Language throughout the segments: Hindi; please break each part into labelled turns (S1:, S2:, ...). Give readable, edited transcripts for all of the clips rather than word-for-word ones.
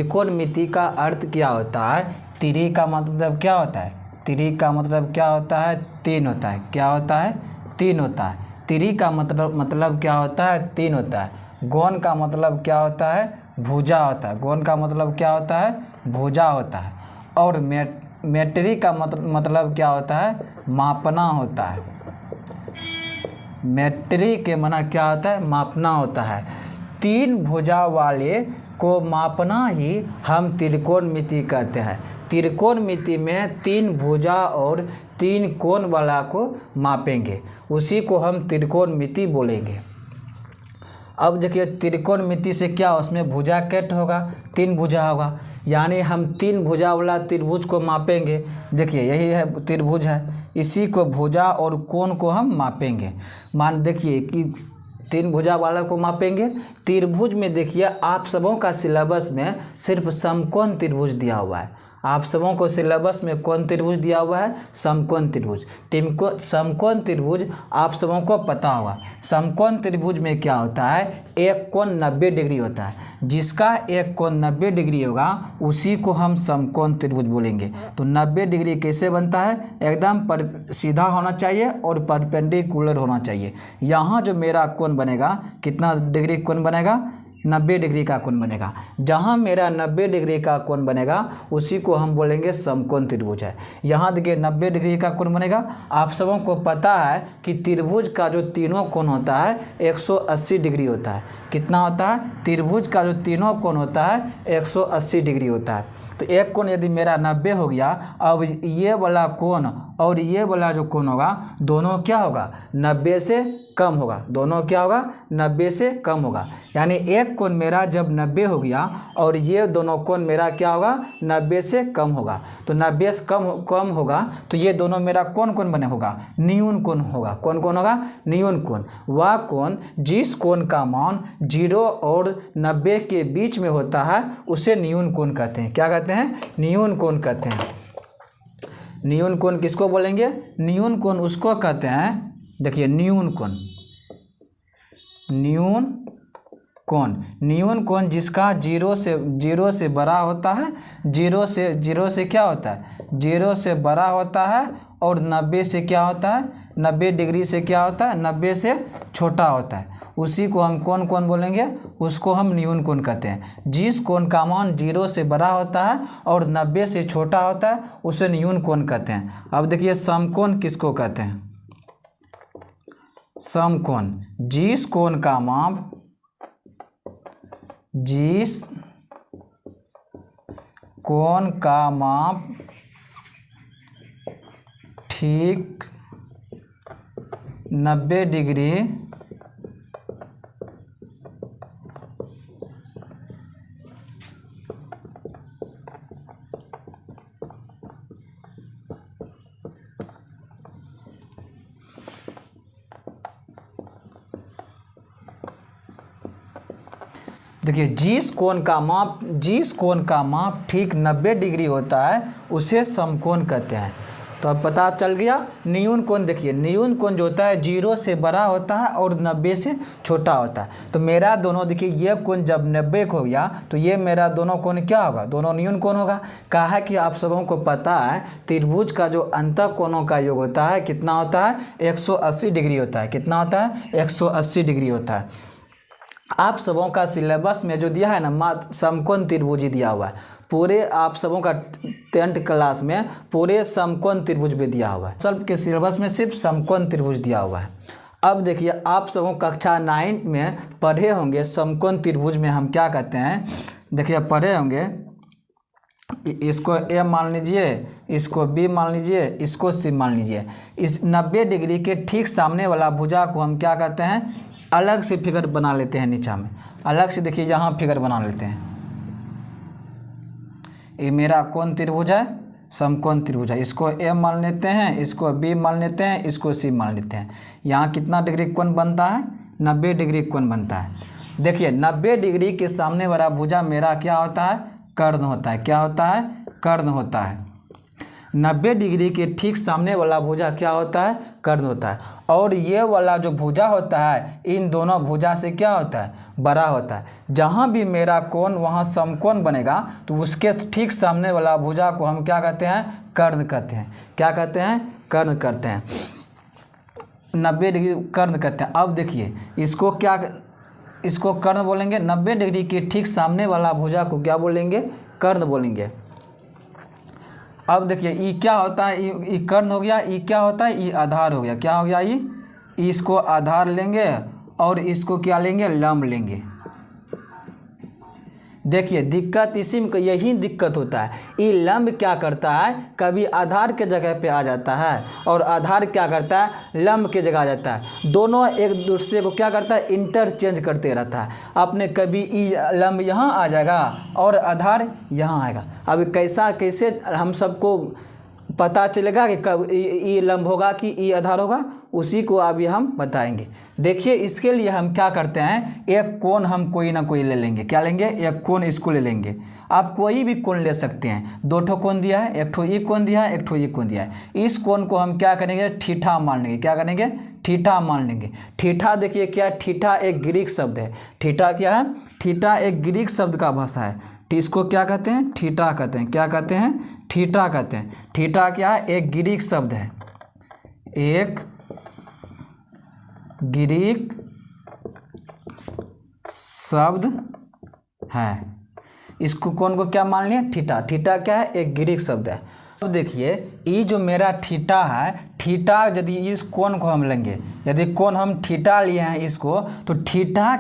S1: त्रिकोणमिति का अर्थ क्या होता है? त्रि का मतलब क्या होता है? त्रि का मतलब क्या होता है? तीन होता है। क्या होता है? तीन होता है। त्रि का मतलब क्या होता है? तीन होता है। गौण का मतलब क्या होता है? भुजा होता है। गौण का मतलब क्या होता है? भुजा होता है। और मेट्री का मतलब क्या होता है? मापना होता है। मेट्री के माना क्या होता है? मापना होता है। तीन भुजा वाले को मापना ही हम त्रिकोणमिति कहते हैं। त्रिकोणमिति में तीन भुजा और तीन कोण वाला को मापेंगे, उसी को हम त्रिकोणमिति बोलेंगे। अब देखिए त्रिकोणमिति से क्या, उसमें भुजा कैट होगा, तीन भुजा होगा, यानी हम तीन भुजा वाला त्रिभुज को मापेंगे। देखिए यही है त्रिभुज है, इसी को भुजा और कोण को हम मापेंगे। मान देखिए कि तीन भुजा वाला को मापेंगे। त्रिभुज में देखिए आप सबों का सिलेबस में सिर्फ समकोण त्रिभुज दिया हुआ है। आप सबों को सिलेबस में कौन त्रिभुज दिया हुआ है? समकोण त्रिभुज। समकोण त्रिभुज आप सबों को पता होगा। समकोण त्रिभुज में क्या होता है? एक कोण 90 डिग्री होता है। जिसका एक कोण 90 डिग्री होगा उसी को हम समकोण त्रिभुज बोलेंगे। तो 90 डिग्री कैसे बनता है? एकदम सीधा होना चाहिए और परपेंडिकुलर होना चाहिए। यहाँ जो मेरा कोण बनेगा, कितना डिग्री कोण बनेगा? 90 डिग्री का कोण बनेगा। जहाँ मेरा 90 डिग्री का कोण बनेगा उसी को हम बोलेंगे समकोण त्रिभुज है। यहाँ देखिए 90 डिग्री का कोण बनेगा। आप सबों को पता है कि त्रिभुज का जो तीनों कोण होता है 180 डिग्री होता है। कितना होता है? त्रिभुज का जो तीनों कोण होता है 180 डिग्री होता है। तो एक कोण यदि मेरा 90 हो गया, अब ये वाला कोण और ये वाला जो कोण होगा दोनों क्या होगा? 90 से कम होगा। दोनों क्या होगा? 90 से कम होगा। यानी एक कोण मेरा जब 90 हो गया और ये दोनों कोण मेरा क्या होगा? 90 से कम होगा। तो 90 से कम होगा तो ये दोनों मेरा कौन कोण बने होगा? न्यून कोण होगा। कौन कोण होगा? न्यून कोण। वह कोण जिस कोण का मान 0 और 90 के बीच में होता है उसे न्यून कोण कहते हैं। क्या कहते हैं? न्यून कोण कहते हैं। न्यून कोण किसको बोलेंगे? न्यून कोण उसको कहते हैं, देखिए न्यून कोण। न्यून कोण, न्यून कोण जिसका 0 से बड़ा होता है। 0 से क्या होता है? 0 से बड़ा होता है और 90 से क्या होता है? 90 डिग्री से क्या होता है? 90 से छोटा होता है। उसी को हम कौन कोण बोलेंगे? उसको हम न्यून कोण कहते हैं। जिस कोण का मान 0 से बड़ा होता है और 90 से छोटा होता है उसे न्यून कोण कहते हैं। अब देखिए समकोण किसको कहते हैं? समकोण जिस कोण का माप, जिस कोण का माप ठीक 90 डिग्री देखिए जिस कोण का माप ठीक 90 डिग्री होता है उसे समकोण कहते हैं। तो अब पता चल गया। न्यून कोण देखिए, न्यून कोण जो होता है 0 से बड़ा होता है और 90 से छोटा होता है। तो मेरा दोनों देखिए ये कोण जब 90 हो गया तो ये मेरा दोनों कोण क्या होगा? दोनों न्यून कोण होगा। कहा है कि आप सबों को पता है त्रिभुज का जो अंतः कोणों का योग होता है कितना होता है? 180 डिग्री होता है। कितना होता है? 180 डिग्री होता है। आप सबों का सिलेबस में जो दिया है ना समकोण त्रिभुज ही दिया हुआ है। पूरे आप सबों का 10th क्लास में पूरे समकोण त्रिभुज में दिया हुआ है। सबके सिलेबस में सिर्फ समकोण त्रिभुज दिया हुआ है। अब देखिए आप सबों कक्षा 9 में पढ़े होंगे समकोण त्रिभुज में हम क्या कहते हैं। देखिए पढ़े होंगे, इसको ए मान लीजिए, इसको बी मान लीजिए, इसको सी मान लीजिए। इस 90 डिग्री के ठीक सामने वाला भुजा को हम क्या कहते हैं? अलग से फिगर बना लेते हैं। नीचा में अलग से देखिए यहाँ फिगर बना लेते हैं। ये मेरा कौन त्रिभुज है? समकोण त्रिभुज है। इसको ए मान लेते हैं, इसको बी मान लेते हैं, इसको सी मान लेते हैं। यहाँ कितना डिग्री कोण बनता है? 90 डिग्री कोण बनता है। देखिए 90 डिग्री के सामने वाला भुजा मेरा क्या होता है? कर्ण होता है। क्या होता है? कर्ण होता है। 90 डिग्री के ठीक सामने वाला भुजा क्या होता है, कर्ण होता है। और ये वाला जो भुजा होता है इन दोनों भुजा से क्या होता है, बड़ा होता है। जहाँ भी मेरा कोण वहाँ समकोण बनेगा तो उसके ठीक सामने वाला भुजा को हम क्या कहते हैं, कर्ण कहते हैं। क्या कहते हैं, कर्ण कहते हैं। 90 डिग्री कर्ण कहते हैं। अब देखिए इसको क्या, इसको कर्ण बोलेंगे। 90 डिग्री के ठीक सामने वाला भुजा को क्या बोलेंगे, कर्ण बोलेंगे। अब देखिए ई क्या होता है, ई कर्ण हो गया, ई क्या होता है, ई आधार हो गया। क्या हो गया, ई इसको आधार लेंगे और इसको क्या लेंगे, लंब लेंगे। देखिए दिक्कत इसी में, यही दिक्कत होता है। ये लंब क्या करता है, कभी आधार के जगह पे आ जाता है और आधार क्या करता है, लंब के जगह आ जाता है। दोनों एक दूसरे को क्या करता है, इंटरचेंज करते रहता है। आपने कभी ये लंब यहाँ आ जाएगा और आधार यहाँ आएगा। अब कैसे हम सबको पता चलेगा कि कब ई लंब होगा कि ई आधार होगा, उसी को अभी हम बताएंगे। देखिए इसके लिए हम क्या करते हैं, एक कोण हम कोई ना कोई ले लेंगे। क्या लेंगे, एक कोण इसको ले लेंगे। आप कोई भी कोण ले सकते हैं। 2 ठो कोण दिया है, एक ठो ये कोण दिया है, एक ठो ये कोण दिया है। इस कोण को हम क्या करेंगे, थीटा मान लेंगे। क्या करेंगे, थीटा मान लेंगे। थीटा देखिए क्या है, थीटा एक ग्रीक शब्द है। थीटा क्या है, थीटा एक ग्रीक शब्द का भाषा है। इसको क्या कहते हैं, थीटा कहते हैं। क्या कहते हैं, थीटा कहते हैं। थीटा क्या है, एक ग्रीक शब्द है, एक ग्रीक शब्द है। इसको कौन को क्या मान लिया, थीटा। थीटा क्या है, एक ग्रीक शब्द है। अब देखिए ये जो मेरा थीटा है, थीटा यदि इस कोण को हम लेंगे, यदि कोण हम थीटा लिए हैं इसको, तो थीटा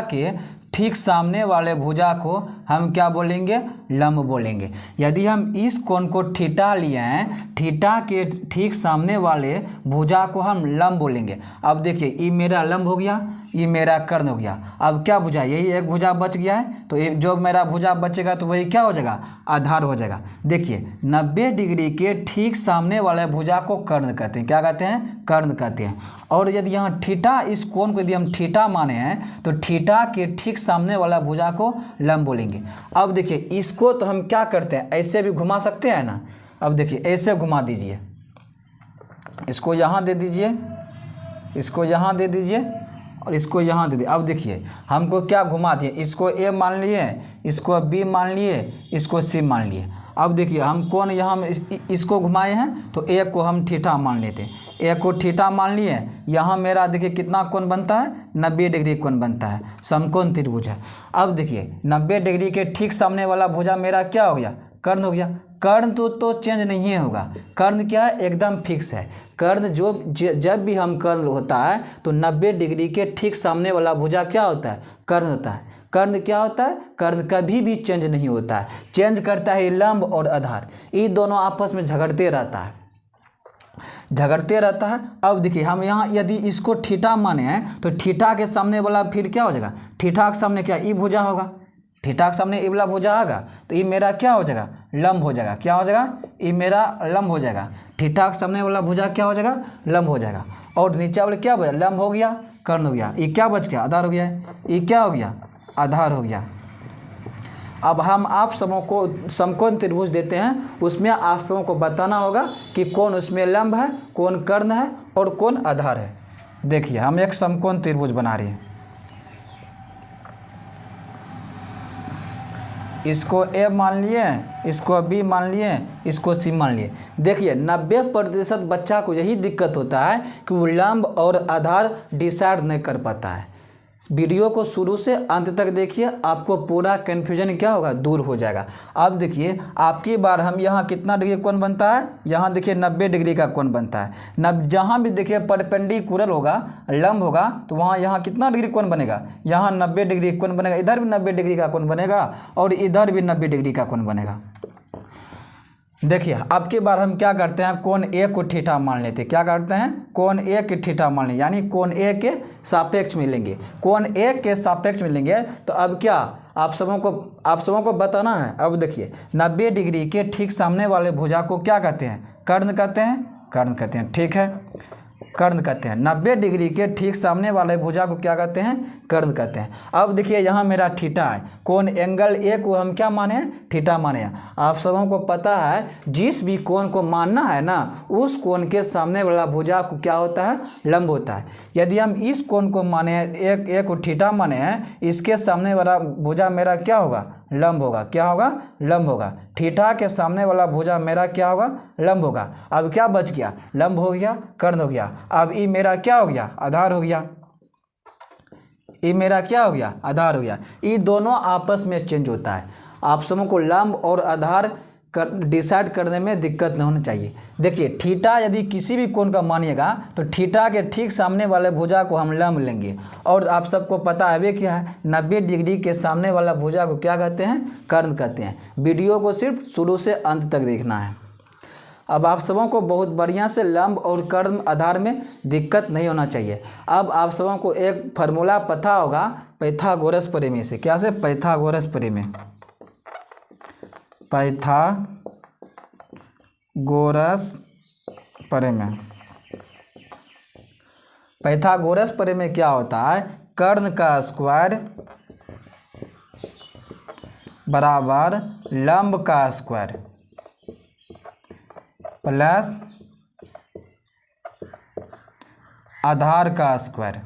S1: के ठीक सामने वाले भुजा को हम क्या बोलेंगे, लंब बोलेंगे। यदि हम इस कोण को थीटा लिए हैं, थीटा के ठीक सामने वाले भुजा को हम लंब बोलेंगे। अब देखिए ये मेरा लंब हो गया, ये मेरा कर्ण हो गया। अब क्या भुजा, यही एक भुजा बच गया है, तो जो मेरा भुजा बचेगा तो वही क्या हो जाएगा, आधार हो जाएगा। देखिए 90 डिग्री के ठीक सामने वाले भुजा को कर्ण कहते हैं। क्या कहते हैं, कर्ण कहते हैं। और यदि यहाँ थीटा, इस कोण को यदि हम थीटा माने हैं तो थीटा के ठीक सामने वाला भुजा को लंब बोलेंगे। अब देखिए इसको तो हम क्या करते हैं, ऐसे भी घुमा सकते हैं ना। अब देखिए ऐसे घुमा दीजिए, इसको यहाँ दे दीजिए, इसको यहाँ दे दीजिए और इसको यहाँ दे दिए। अब देखिए हमको क्या घुमा दिए, इसको ए मान लिए, इसको बी मान लिए, इसको सी मान लिए। अब देखिए हम कौन यहाँ इसको घुमाए हैं, तो ए को हम थीटा मान लेते हैं। ए को थीटा मान लिए, यहाँ मेरा देखिए कितना कोण बनता है, 90 डिग्री कोण बनता है, समकोण त्रिभुज है। अब देखिए 90 डिग्री के ठीक सामने वाला भुजा मेरा क्या हो गया, कर्ण हो गया। कर्ण तो चेंज नहीं होगा। कर्ण क्या है, एकदम फिक्स है। कर्ण जब भी हम कर्ण होता है तो 90 डिग्री के ठीक सामने वाला भुजा क्या होता है, कर्ण होता है। कर्ण क्या होता है, कर्ण कभी भी चेंज नहीं होता है। चेंज करता है लंब और आधार, ये दोनों आपस में झगड़ते रहता है, झगड़ते रहता है। अब देखिए हम यहाँ यदि इसको थीटा माने हैं तो थीटा के सामने वाला फिर क्या हो जाएगा, थीटा के सामने क्या ई भुजा होगा, थीटा के सामने ई वाला भुजा आएगा तो ये मेरा क्या हो जाएगा, लंब हो जाएगा। क्या हो जाएगा, ये मेरा लंब हो जाएगा। थीटा के सामने वाला भुजा क्या हो जाएगा, लंब हो जाएगा। और नीचे वाले क्या बचा, लंब हो गया, कर्ण हो गया। ये क्या बच गया, आधार हो गया है। ये क्या हो गया, आधार हो गया। अब हम आप सबों को समकोण त्रिभुज देते हैं, उसमें आप सबों को बताना होगा कि कौन उसमें लंब है, कौन कर्ण है और कौन आधार है। देखिए हम एक समकोण त्रिभुज बना रहे हैं, इसको ए मान लिए, इसको बी मान लिए, इसको सी मान लिए। देखिए 90% बच्चा को यही दिक्कत होता है कि वो लंब और आधार डिसाइड नहीं कर पाता है। वीडियो को शुरू से अंत तक देखिए, आपको पूरा कन्फ्यूजन क्या होगा, दूर हो जाएगा। अब देखिए आपकी बार हम यहाँ कितना डिग्री कोण बनता है, यहाँ देखिए 90 डिग्री का कोण बनता है। जहाँ भी देखिए परपेंडिकुलर होगा, लंब होगा, तो वहाँ यहाँ कितना डिग्री कोण बनेगा, यहाँ 90 डिग्री कोण बनेगा, इधर भी 90 डिग्री का कोण बनेगा और इधर भी 90 डिग्री का कोण बनेगा। देखिए अब की बार हम क्या करते हैं, कोण ए को थीटा मान लेते हैं। क्या करते हैं, कोण ए के थीटा मान लेंगे, यानी कोण ए के सापेक्ष में लेंगे। कोण ए के सापेक्ष में लेंगे तो अब क्या आप सबों को बताना है। अब देखिए 90 डिग्री के ठीक सामने वाले भुजा को क्या कहते हैं, कर्ण कहते हैं, कर्ण कहते हैं। ठीक है, कर्ण कहते हैं। 90 डिग्री के ठीक सामने वाले भुजा को क्या कहते हैं? कर्ण कहते हैं। अब देखिए यहाँ मेरा थीटा है, कोण एंगल ए को हम क्या माने हैं? थीटा माने हैं। आप सबों को पता है जिस भी कोण को मानना है ना, उस कोण के सामने वाला भुजा को क्या होता है? लंब होता है। यदि हम इस कोण को माने हैं, एक को थीटा माने हैं, इसके सामने वाला भुजा मेरा क्या होगा? लंब होगा। क्या होगा? लंब होगा। थीटा के सामने वाला भुजा मेरा क्या होगा? लंब होगा। अब क्या बच गया? लंब हो गया, कर्ण हो गया। अब ई मेरा क्या हो गया? आधार हो गया। ई मेरा क्या हो गया? आधार हो गया। ये दोनों आपस में चेंज होता है। आप सबों को लंब और आधार डिसाइड करने में दिक्कत नहीं होनी चाहिए। देखिए थीटा यदि किसी भी कोण का मानिएगा तो थीटा के ठीक सामने वाले भुजा को हम लंब लेंगे। और आप सबको पता है क्या है? 90 डिग्री के सामने वाला भुजा को क्या कहते हैं? कर्ण कहते हैं। वीडियो को सिर्फ शुरू से अंत तक देखना है। अब आप सबों को बहुत बढ़िया से लंब और कर्ण आधार में दिक्कत नहीं होना चाहिए। अब आप सबों को एक फार्मूला पता होगा पाइथागोरस प्रमेय से। क्या से? पाइथागोरस प्रमेय। पाइथागोरस प्रमेय। पाइथागोरस प्रमेय क्या होता है? कर्ण का स्क्वायर बराबर लंब का स्क्वायर प्लस आधार का स्क्वायर।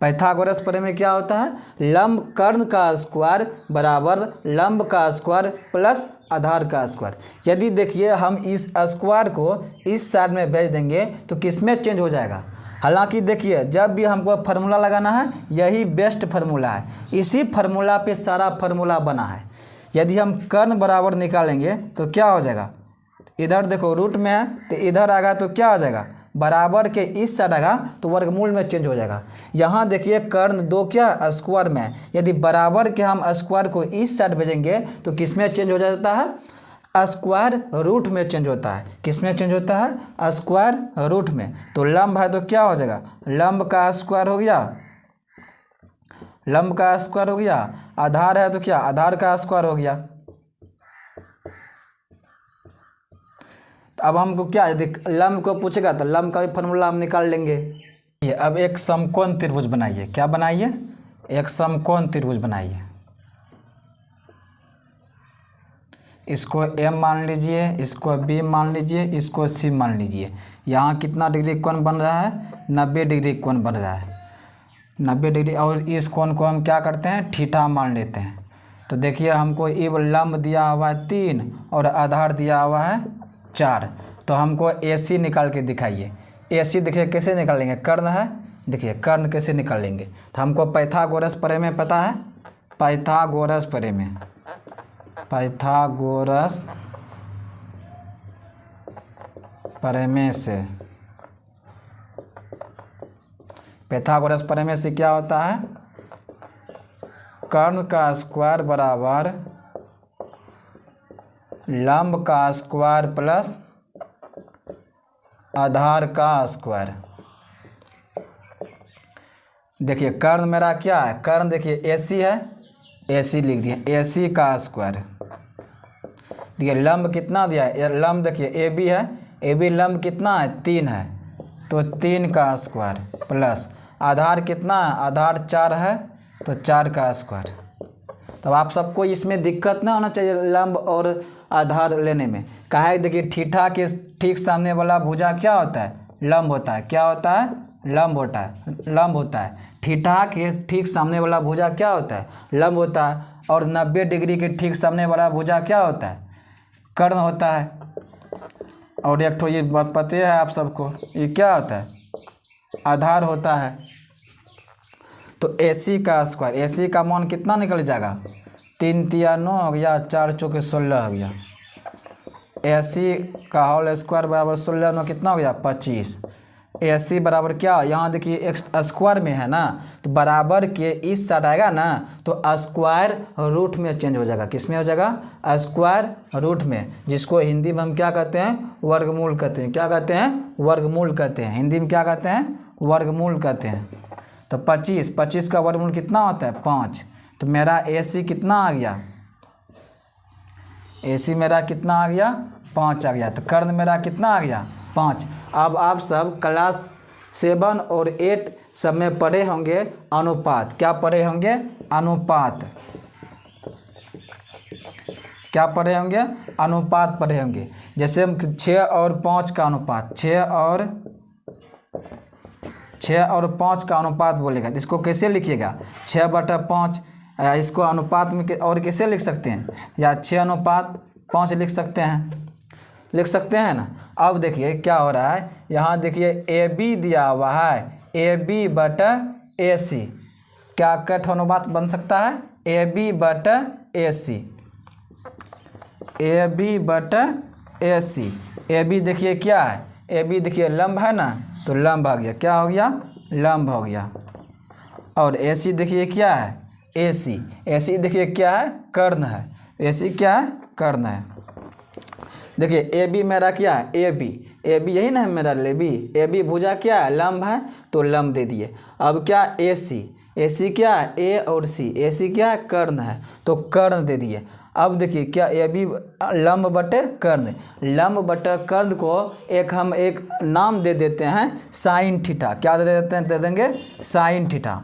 S1: पाइथागोरस प्रमेय क्या होता है? लंब कर्ण का स्क्वायर बराबर लंब का स्क्वायर प्लस आधार का स्क्वायर। यदि देखिए हम इस स्क्वायर को इस साइड में भेज देंगे तो किस में चेंज हो जाएगा? हालांकि देखिए जब भी हमको फार्मूला लगाना है यही बेस्ट फार्मूला है। इसी फार्मूला पे सारा फार्मूला बना है। यदि हम कर्ण बराबर निकालेंगे तो क्या हो जाएगा? इधर देखो रूट में है तो इधर आएगा तो क्या हो जाएगा? बराबर के इस साइड आएगा तो वर्गमूल में चेंज हो जाएगा। यहाँ देखिए कर्ण दो क्या स्क्वायर में, यदि बराबर के हम स्क्वायर को इस साइड भेजेंगे तो किस में चेंज हो जाता है? स्क्वायर रूट में चेंज होता है। किस में चेंज होता है? स्क्वायर रूट में। तो लंब है तो क्या हो जाएगा? लंब का स्क्वायर हो गया, लंब का स्क्वायर हो गया। आधार है तो क्या? आधार का स्क्वायर हो गया। अब हमको क्या यदि लंब को पूछेगा तो लंब का भी फार्मूला हम निकाल लेंगे। अब एक समकोण त्रिभुज बनाइए। क्या बनाइए? एक समकोण त्रिभुज बनाइए। इसको M मान लीजिए, इसको B मान लीजिए, इसको C मान लीजिए। यहाँ कितना डिग्री कोण बन रहा है? 90 डिग्री कोण बन रहा है। 90 डिग्री। और इस कोण को हम क्या करते हैं? थीटा मान लेते हैं। तो देखिए हमको ये लंब दिया हुआ है 3 और आधार दिया हुआ है 4। तो हमको AC निकाल के दिखाइए। AC देखिए कैसे निकालेंगे? कर्ण है, देखिए कर्ण कैसे निकालेंगे? तो हमको पाइथागोरस प्रमेय पता है। पाइथागोरस प्रमेय, पाइथागोरस प्रमेय से, पाइथागोरस प्रमेय से क्या होता है? कर्ण का स्क्वायर बराबर लंब का स्क्वायर प्लस आधार का स्क्वायर। देखिए कर्ण मेरा क्या है? कर्ण देखिए AC है, AC लिख दिया, AC का स्क्वायर। देखिए लंब कितना दिया है? लंब देखिए AB है, AB लंब कितना है? 3 है, तो 3 का स्क्वायर प्लस आधार कितना है? आधार 4 है तो 4 का स्क्वायर। तो आप सबको इसमें दिक्कत ना होना चाहिए लंब और आधार लेने में। कहा है देखिए थीटा के ठीक सामने वाला भुजा क्या होता है? लंब होता है। क्या होता है? लंब होता है, लंब होता है। थीटा के ठीक सामने वाला भुजा क्या होता है? लंब होता है। और 90 डिग्री के ठीक सामने वाला भुजा क्या होता है? कर्ण होता है। और एक तो ये बात पता है आप सबको, ये क्या होता है? आधार होता है। तो AC का स्क्वायर, AC का मान कितना निकल जाएगा? 3 तिया 9 हो गया, 4 चौके 16 हो गया। AC का होल स्क्वायर बराबर 16 9 कितना हो गया? 25। AC बराबर क्या? यहाँ देखिए एक स्क्वायर में है ना, तो बराबर के इस साइड आएगा ना तो स्क्वायर रूट में चेंज हो जाएगा। किस में हो जाएगा? स्क्वायर रूट में, जिसको हिंदी में हम क्या कहते हैं? वर्गमूल कहते हैं। क्या कहते हैं? वर्गमूल कहते हैं। हिंदी में क्या कहते हैं? वर्गमूल कहते हैं। तो 25 का वर्गमूल कितना होता है? 5। तो मेरा AC कितना आ गया? AC मेरा कितना आ गया? 5 आ गया। तो कर्ण मेरा कितना आ गया? 5। अब आप सब क्लास 7 और 8 सब में पढ़े होंगे अनुपात। क्या पढ़े होंगे? अनुपात। क्या पढ़े होंगे? अनुपात पढ़े होंगे। जैसे हम 6 और 5 का अनुपात, 6 और 5 का अनुपात बोलेगा तो इसको कैसे लिखिएगा? 6/5। इसको अनुपात में और कैसे लिख सकते हैं? या 6:5 लिख सकते हैं, लिख सकते हैं ना। अब देखिए क्या हो रहा है, यहाँ देखिए AB दिया हुआ है, AB/AC। क्या कट अनुपात बन सकता है? AB/AC, AB/AC। AB देखिए क्या है? AB देखिए लंब है ना, तो लंब आ गया। क्या हो गया? लंब हो गया। और AC देखिए क्या है? AC देखिए क्या है? कर्ण है। AC क्या है? कर्ण है। देखिए AB मेरा क्या है? AB यही ना है मेरा AB भुजा क्या है? लंब है, तो लंब दे दिए। अब क्या? AC क्या है? A और C। AC क्या है? कर्ण है, तो कर्ण दे दिए। अब देखिए क्या? AB लंब बटे कर्ण। लंब बटे कर्ण को हम एक नाम दे देते हैं साइन थीटा। क्या दे देते हैं? दे देंगे साइन थीटा।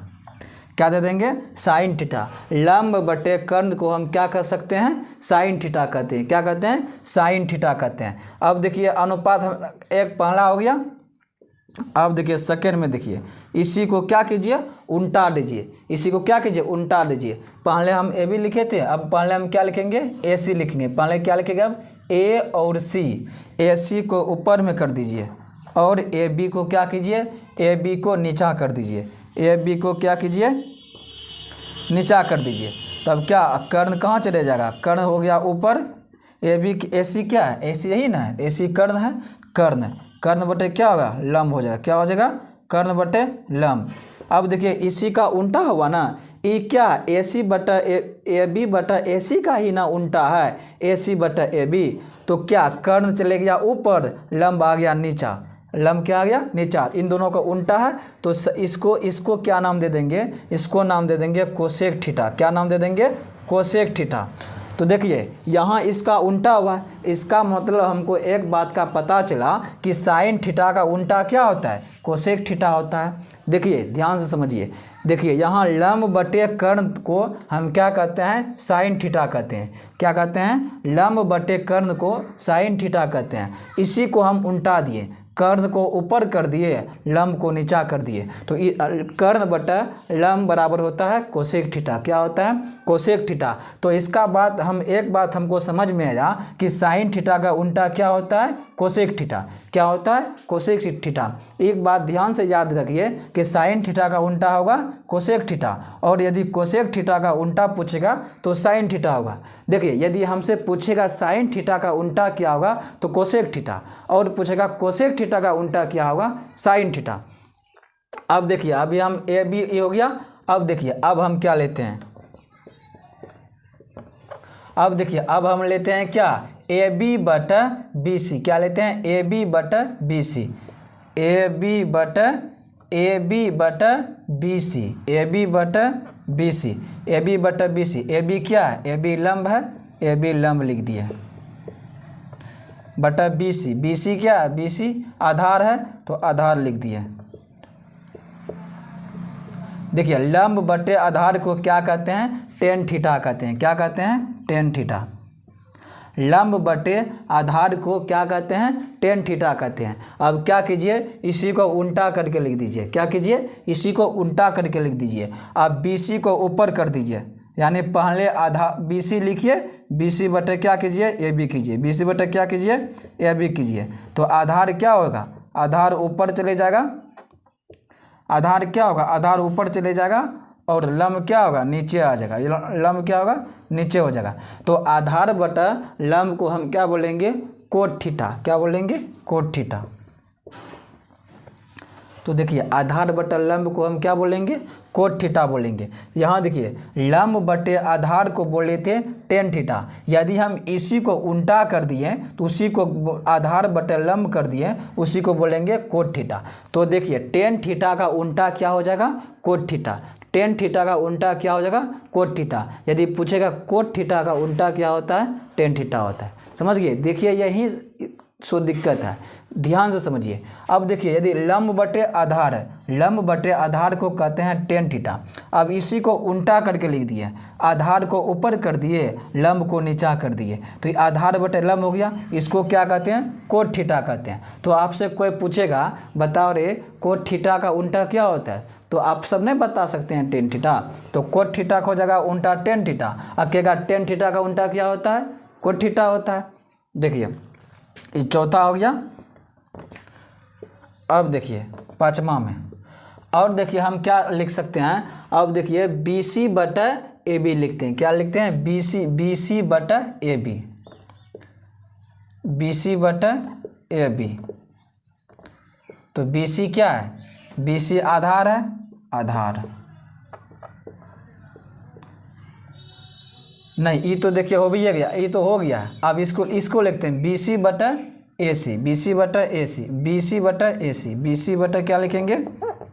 S1: क्या दे देंगे? Sine theta. लंब बटे कर्ण को हम क्या कर सकते हैं? साइन थीटा कहते हैं। क्या कहते हैं? साइन थीटा कहते हैं। अब देखिए अनुपात हम एक पहला हो गया। अब देखिए सेकेंड में देखिए, इसी को क्या कीजिए? उल्टा दीजिए। इसी को क्या कीजिए? उल्टा दीजिए। पहले हम AB लिखे थे, अब पहले हम क्या लिखेंगे? AC लिखेंगे। पहले क्या लिखेंगे? अब A और C। AC को ऊपर में कर दीजिए और AB को क्या कीजिए? AB को नीचा कर दीजिए। AB को क्या कीजिए? नीचा कर दीजिए। तब क्या? कर्ण कहाँ चले जाएगा? कर्ण हो गया ऊपर। AC क्या है? AC यही ना है, AC कर्ण है। कर्ण बटे क्या होगा? लंब हो जाएगा। क्या हो जाएगा? कर्ण बटे लंब। अब देखिए इसी का उल्टा हुआ ना, ये क्या? AB/AC का ही ना उल्टा है, AC/AB। तो क्या? कर्ण चले गया ऊपर, लंब आ गया नीचा। लंब क्या आ गया? नीचा। इन दोनों का उल्टा है, तो इसको क्या नाम दे देंगे? इसको नाम दे देंगे कोसेक थीटा। क्या नाम दे देंगे? Cosec theta. तो देखिए यहाँ इसका उल्टा हुआ है, इसका मतलब हमको एक बात का पता चला कि साइन थीटा का उल्टा क्या होता है? कोसेक थीटा होता है। देखिए ध्यान से समझिए। देखिए यहाँ लंब बटे कर्ण को हम क्या कहते हैं? साइन थीटा कहते हैं। क्या कहते हैं? लंब बटे कर्ण को साइन थीटा कहते हैं। इसी को हम उल्टा दिए, कर्ण को ऊपर कर दिए, लंब को नीचा कर दिए। तो कर्ण बटा लंब बराबर होता है कोसेक थीटा। क्या होता है? Cosec theta. तो इसका बात हम एक बात हमको समझ में आया कि साइन थीटा का उल्टा क्या होता है? Cosec theta. क्या होता है? Cosec theta. एक बात ध्यान से याद रखिए कि साइन थीटा का उल्टा होगा कोसेक थीटा, और यदि कोसेक थीटा का उल्टा पूछेगा तो साइन थीटा होगा। देखिए यदि हमसे पूछेगा साइन थीटा का उल्टा क्या होगा, तो कोसेक थीटा, और पूछेगा कोसेक थीटा का उल्टा क्या होगा? Sine theta. अब देखिए अभी हम AB हो गया। अब देखिए अब हम क्या लेते हैं? अब देखिए अब हम लेते हैं क्या? AB/BC। क्या लेते हैं? AB/BC। AB/BC। AB/BC। AB क्या है? AB लंब है, AB लंब लिख दिया बटा BC। BC क्या है? BC आधार है, तो आधार लिख दिया। देखिए लंब बटे आधार को क्या कहते हैं? टेन थीटा कहते हैं। क्या कहते हैं? Tan theta. लंब बटे आधार को क्या कहते हैं? टेन थीटा कहते हैं। अब क्या कीजिए? इसी को उल्टा करके लिख दीजिए। क्या कीजिए? इसी को उल्टा करके लिख दीजिए। अब BC को ऊपर कर दीजिए, यानी पहले आधा BC लिखिए, BC बटे क्या कीजिए? AB कीजिए। BC बटे क्या कीजिए? AB कीजिए। तो आधार क्या होगा? आधार ऊपर चले जाएगा। आधार क्या होगा? आधार ऊपर चले जाएगा, और लंब क्या होगा? नीचे आ जाएगा। लंब क्या होगा? नीचे हो जाएगा। तो आधार बटा लंब को हम क्या बोलेंगे? Cot theta. क्या बोलेंगे? Cot theta. तो देखिए आधार बटा लंब को हम क्या बोलेंगे? कोट थीटा बोलेंगे। यहाँ देखिए लंब बटे आधार को बोले थे टेन थीटा। यदि हम इसी को उल्टा कर दिए तो उसी को आधार बटे लंब कर दिए, उसी को बोलेंगे कोट थीटा। तो देखिए टेन थीटा का उल्टा क्या हो जाएगा? Cot theta. टेन थीटा का उल्टा क्या हो जाएगा? Cot theta. यदि पूछेगा कोट थीटा का उल्टा क्या होता है? टेन थीटा होता है। समझ गए? देखिए यही सो दिक्कत है, ध्यान से समझिए। अब देखिए यदि लंब बटे आधार है, लंब बटे आधार को कहते हैं टेन थीटा। अब इसी को उल्टा करके लिख दिए, आधार को ऊपर कर दिए, लंब को नीचा कर दिए, तो ये आधार बटे लंब हो गया। इसको क्या कहते हैं? कोट थीटा कहते हैं। तो आपसे कोई पूछेगा बताओ रे कोट थीटा का उल्टा क्या होता है, तो आप सब नहीं बता सकते हैं टेन थीटा। तो कोट थीटा हो जाएगा उल्टा टेन थीटा। अब कहेगा टेन थीटा का उल्टा क्या होता है? कोट थीटा होता है। देखिए ये चौथा हो गया। अब देखिए पाँचवा में, और देखिए हम क्या लिख सकते हैं, अब देखिए बी सी बटा ए बी लिखते हैं। क्या लिखते हैं? बी सी बटा ए बी, बी सी बटा ए बी। तो बी सी क्या है? बी सी आधार है, आधार नहीं, ये तो देखिए हो भी गया, ये तो हो गया। अब इसको लिखते हैं बी सी बटा ए सी, बी सी बटा ए सी, बी सी बटा ए सी, बी सी बटा क्या लिखेंगे?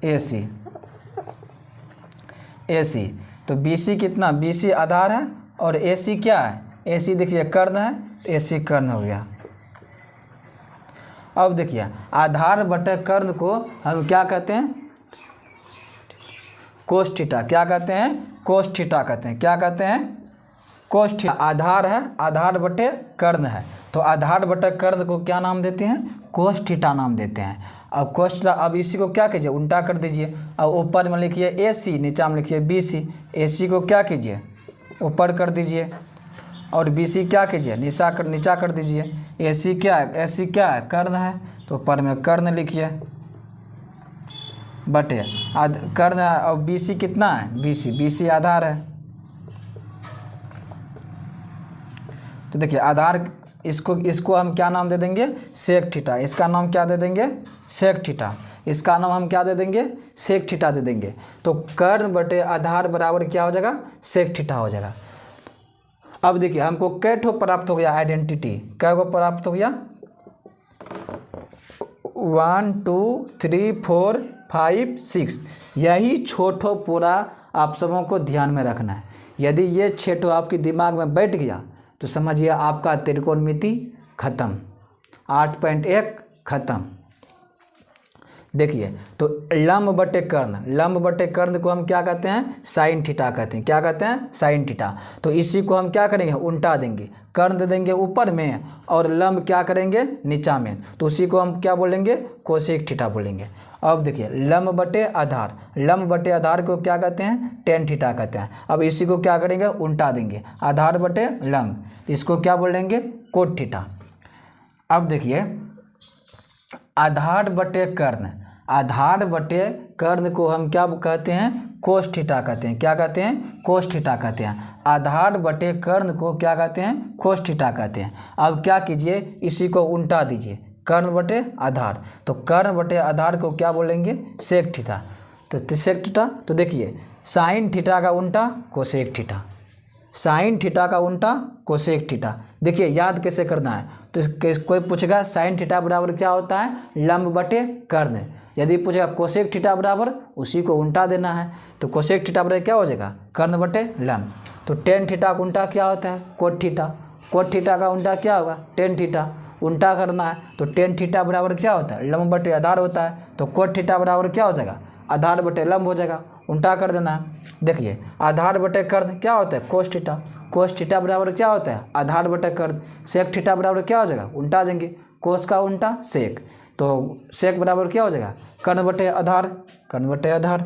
S1: ए सी, ए सी। तो बी सी कितना? बी सी आधार है और ए सी क्या है? ए सी देखिए कर्ण है, तो ए सी कर्ण हो गया। अब देखिए आधार बटे कर्ण को हम क्या कहते हैं? Cos theta. क्या कहते हैं? कोस थीटा कहते हैं। क्या कहते हैं? Cos theta. आधार है, आधार बटे कर्ण है, तो आधार बटे कर्ण को क्या नाम देते हैं? कोस थीटा नाम देते हैं। अब कोस थीटा, अब इसी को क्या कीजिए? उल्टा कर दीजिए। अब ऊपर में लिखिए ए सी, नीचा में लिखिए बी सी। ए सी को क्या कीजिए? ऊपर कर दीजिए, और बी सी क्या कीजिए? नीचा कर दीजिए। ए सी क्या है? ए सी क्या है? कर्ण है, तो ऊपर में कर्ण लिखिए बटे कर्ण है। और बी सी कितना है? बी सी आधार है। तो देखिए आधार, इसको हम क्या नाम दे देंगे? Sec theta. इसका नाम क्या दे देंगे? Sec theta. इसका नाम हम क्या दे देंगे? सेक थीटा दे देंगे। तो कर्ण बटे आधार बराबर क्या हो जाएगा? सेक थीटा हो जाएगा। अब देखिए हमको कै ठो प्राप्त हो गया? आइडेंटिटी कै गो प्राप्त हो गया? 1 2 3 4 5 6। यही छोटो पूरा आप सबों को ध्यान में रखना है। यदि ये 6 ठो आपके दिमाग में बैठ गया तो समझिए आपका त्रिकोणमिति खत्म, 8.1 खत्म। देखिए तो लंब बटे कर्ण, लंब बटे कर्ण को हम क्या कहते हैं? साइन थीटा कहते हैं। क्या कहते हैं? Sine theta. तो इसी को हम क्या करेंगे? उल्टा देंगे, कर्ण दे देंगे ऊपर में और लंब क्या करेंगे? नीचा में। तो उसी को हम क्या बोलेंगे? कोसेक थीटा बोलेंगे। अब देखिए लंब बटे आधार, लंब बटे आधार को क्या कहते हैं? टेन थीटा कहते हैं। अब इसी को क्या करेंगे? उल्टा देंगे, आधार बटे लंब, इसको क्या बोलेंगे? Cot theta. अब देखिए आधार बटे कर्ण, आधार बटे कर्ण को हम क्या कहते हैं? कोस थीटा कहते हैं। क्या कहते हैं? कोस थीटा कहते हैं। आधार बटे कर्ण को क्या कहते हैं? कोस थीटा कहते हैं। अब क्या कीजिए? इसी को उल्टा दीजिए, कर्ण बटे आधार। तो कर्ण बटे आधार को क्या बोलेंगे? Sec theta. तो सेक थीटा, तो देखिए साइन थीटा का उल्टा कोसेक थीटा, साइन थीटा का उल्टा कोसेक थीटा। देखिए याद कैसे करना है? तो कोई पूछेगा साइन थीटा बराबर क्या होता है? लंब बटे कर्ण। यदि पूछेगा कोसेक थीटा बराबर, उसी को उल्टा देना है। तो कोसेक थीटा बराबर क्या हो जाएगा? कर्ण बटे लंब। तो टेन थीटा का उल्टा क्या होता है? Cot theta. कोट थीटा का उल्टा क्या होगा? Tan theta. उल्टा करना है तो टेन थीटा बराबर क्या होता है? लंब बटे आधार होता है। तो कोट थीटा बराबर क्या हो जाएगा? आधार बटे लंब हो जाएगा। उल्टा कर देना है। देखिए आधार बटे कर्ण क्या होता है? Cos theta. कोस थीटा बराबर क्या होता है? आधार बटे कर्ण। सेक थीटा बराबर क्या हो जाएगा? उल्टा देंगे, कोस का उल्टा सेक। तो सेक बराबर क्या हो जाएगा? कर्ण बटे आधार, कर्ण बटे आधार।